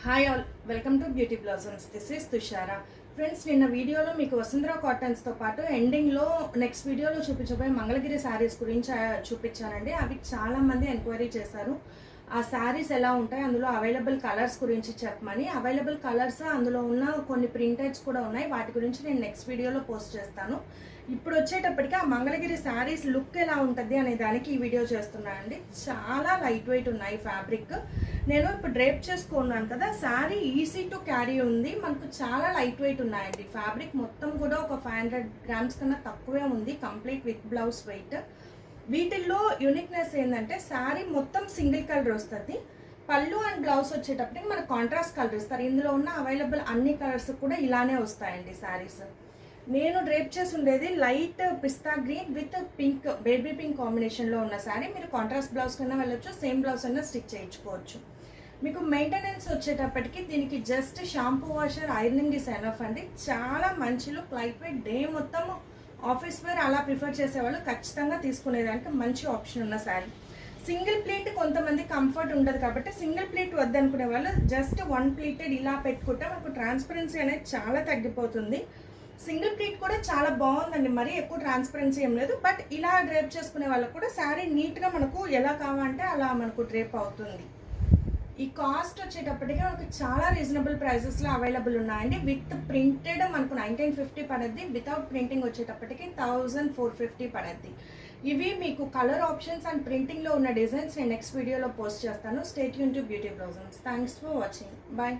Hi all, welcome to Beauty blossoms. This is Tushara. Friends, నిన్న వీడియోలో మీకు వసుంధర కాటన్స్తో పాటు ఎండింగ్లో నెక్స్ట్ వీడియోలో చూపించబోయే మంగళగిరి శారీస్ గురించి చూపించానండి. అవి చాలామంది ఎంక్వైరీ చేశారు. ఆ శారీస్ ఎలా ఉంటాయి, అందులో అవైలబుల్ కలర్స్ గురించి చెప్పమని. అవైలబుల్ కలర్స్ అందులో ఉన్న కొన్ని ప్రింటెడ్స్ కూడా ఉన్నాయి. వాటి గురించి నేను నెక్స్ట్ వీడియోలో పోస్ట్ చేస్తాను. ఇప్పుడు వచ్చేటప్పటికి ఆ మంగళగిరి శారీస్ లుక్ ఎలా ఉంటుంది అనే దానికి ఈ వీడియో చేస్తున్నానండి. చాలా లైట్ వెయిట్ ఉన్నాయి ఫ్యాబ్రిక్. నేను ఇప్పుడు డ్రేప్ చేసుకున్నాను కదా, శారీ ఈజీ టు క్యారీ ఉంది. మనకు చాలా లైట్ వెయిట్ ఉన్నాయండి. ఫ్యాబ్రిక్ మొత్తం కూడా ఒక 500 గ్రామ్స్ కన్నా తక్కువే ఉంది, కంప్లీట్ విత్ బ్లౌజ్ వెయిట్. వీటిల్లో యూనిక్నెస్ ఏంటంటే శారీ మొత్తం సింగిల్ కలర్ వస్తుంది. పళ్ళు అండ్ బ్లౌజ్ వచ్చేటప్పటికి మనకు కాంట్రాస్ట్ కలర్ ఇస్తారు. ఇందులో ఉన్న అవైలబుల్ అన్ని కలర్స్ కూడా ఇలానే వస్తాయండి శారీస్. నేను డ్రేప్ చేసి ఉండేది light pista green with pink, baby pink కాంబినేషన్లో ఉన్న శారీ. మీరు కాంట్రాస్ట్ బ్లౌజ్ కన్నా వెళ్ళొచ్చు, సేమ్ బ్లౌజ్ అయినా స్టిచ్ చేయించుకోవచ్చు. మీకు మెయింటెనెన్స్ వచ్చేటప్పటికి దీనికి just shampoo washer, ironing is enough అండి. చాలా మంచి లుక్, లైట్ వెయిట్, డే మొత్తం ఆఫీస్ వేర్ అలా ప్రిఫర్ చేసేవాళ్ళు ఖచ్చితంగా తీసుకునేదానికి మంచి ఆప్షన్ ఉన్న శారీ. సింగిల్ ప్లీట్ కొంతమంది కంఫర్ట్ ఉండదు కాబట్టి సింగిల్ ప్లీట్ వద్దనుకునే వాళ్ళు జస్ట్ వన్ ప్లీటెడ్ ఇలా పెట్టుకుంటే మనకు ట్రాన్స్పరెన్సీ అనేది చాలా తగ్గిపోతుంది. సింగిల్ ప్లీట్ కూడా చాలా బాగుందండి, మరీ ఎక్కువ ట్రాన్స్పరెన్సీ ఏం లేదు. బట్ ఇలా డ్రేప్ చేసుకునే వాళ్ళకు కూడా శారీ నీట్గా మనకు ఎలా కావాలంటే అలా మనకు డ్రేప్ అవుతుంది. ఈ కాస్ట్ వచ్చేటప్పటికి మనకు చాలా రీజనబుల్ ప్రైజెస్లో అవైలబుల్ ఉన్నాయండి. విత్ ప్రింటెడ్ మనకు 1950 పడద్ది, వితౌట్ ప్రింటింగ్ వచ్చేటప్పటికి 1450 పడద్ది. ఇవి మీకు కలర్ ఆప్షన్స్ అండ్ ప్రింటింగ్లో ఉన్న డిజైన్స్ నేను నెక్స్ట్ వీడియోలో పోస్ట్ చేస్తాను. Stay tune to Beauty Blossoms. Thanks for watching. Bye.